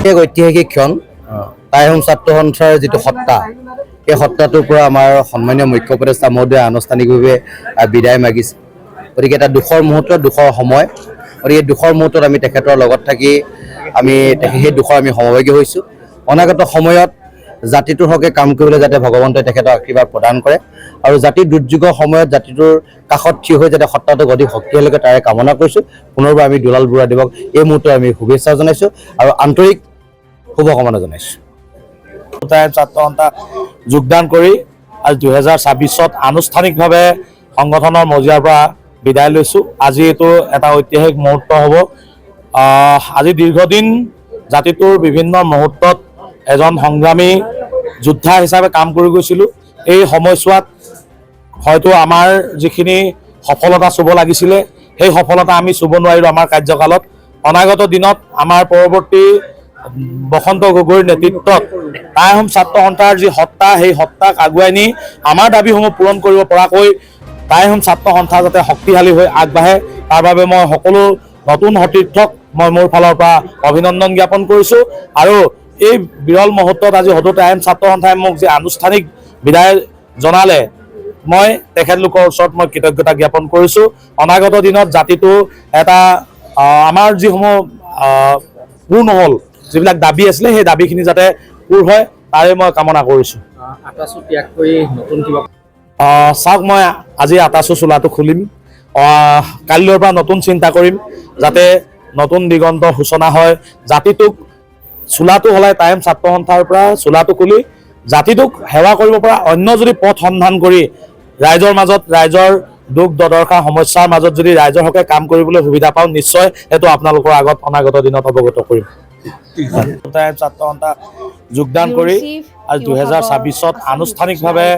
এক ঐতিহাসিক ক্ষণ টাই আহোম ছাত্ৰ সন্থাৰ যিটো সত্তা এই সত্তাটোৰ পৰা আমাৰ সন্মানীয় মুখ্য উপদেষ্টা মহোদয়ে আনুষ্ঠানিকভাৱে বিদায় মাগিছে। গতিকে এটা দুখৰ মুহূৰ্ত, দুখৰ সময়। গতিকে দুখৰ মুহূৰ্তত আমি তেখেতৰ লগত থাকি সেই দুখৰ আমি সমভাগী হৈছোঁ। অনাগত সময়ত জাতিটোৰ হকে কাম কৰিবলৈ যাতে ভগৱন্তই তেখেতক আশীৰ্বাদ প্ৰদান কৰে আৰু জাতিৰ দুৰ্যোগৰ সময়ত জাতিটোৰ কাষত থিয় হৈ যাতে সত্তাটোক অধিক শক্তিশালী কৰে তাৰে কামনা কৰিছোঁ। পুনৰবাৰ আমি দুলাল বৰুৱাদেৱক এই মুহূৰ্তত আমি শুভেচ্ছা জনাইছোঁ আৰু আন্তৰিক শুভকামনা জনাইছোঁ। ছাত্ৰ সন্থা যোগদান কৰি আজি 2026ত আনুষ্ঠানিকভাৱে সংগঠনৰ মজিয়াৰ পৰা বিদায় লৈছোঁ। আজি এইটো এটা ঐতিহাসিক মুহূৰ্ত হ'ব। আজি দীৰ্ঘদিন জাতিটোৰ বিভিন্ন মুহূৰ্তত এজন সংগ্ৰামী যোদ্ধা হিচাপে কাম কৰি গৈছিলোঁ। এই সময়ছোৱাত হয়তো আমাৰ যিখিনি সফলতা চুব লাগিছিলে সেই সফলতা আমি চুব নোৱাৰিলোঁ আমাৰ কাৰ্যকালত। অনাগত দিনত আমাৰ পৰৱৰ্তী বসন্ত গগৈৰ নেতৃত্বত টাই আহোম ছাত্ৰ সন্থাৰ যি সত্তা সেই সত্তাক আগুৱাই নি আমাৰ দাবীসমূহ পূৰণ কৰিব পৰাকৈ টাই আহোম ছাত্ৰ সন্থা যাতে শক্তিশালী হৈ আগবাঢ়ে তাৰ বাবে মই সকলো নতুন সতীৰ্থক মই মোৰ ফালৰ পৰা অভিনন্দন জ্ঞাপন কৰিছোঁ। আৰু এই বিৰল মুহূৰ্তত আজি সদৌ টাই আহোম ছাত্ৰ সন্থাই মোক যি আনুষ্ঠানিক বিদায় জনালে মই তেখেতলোকৰ ওচৰত মই কৃতজ্ঞতা জ্ঞাপন কৰিছোঁ। অনাগত দিনত জাতিটো এটা আমাৰ যিসমূহ পূৰ নহ'ল যিবিলাক দাবী আছিলে সেই দাবীখিনি যাতে পূৰ হয় তাৰে মই কামনা কৰিছোঁ। চাওক, মই আজি আটাচু চোলাটো খুলিম। কালিলৈৰ পৰা নতুন চিন্তা কৰিম যাতে নতুন দিগন্তৰ সূচনা হয়। জাতিটোক চোলাটো সলাই টাই আহোম ছাত্ৰ সন্থাৰ পৰা চোলাটো খুলি জাতিটোক সেৱা কৰিব পৰা অন্য যদি পথ সন্ধান কৰি ৰাইজৰ মাজত ৰাইজৰ দুখ দদৰ্শা সমস্যাৰ মাজত যদি ৰাইজৰ হকে কাম কৰিবলৈ সুবিধা পাওঁ নিশ্চয় সেইটো আপোনালোকৰ আগত অনাগত দিনত অৱগত কৰিম। ছাত্ৰ সন্থা যোগদান কৰি আজি 2026ত আনুষ্ঠানিকভাৱে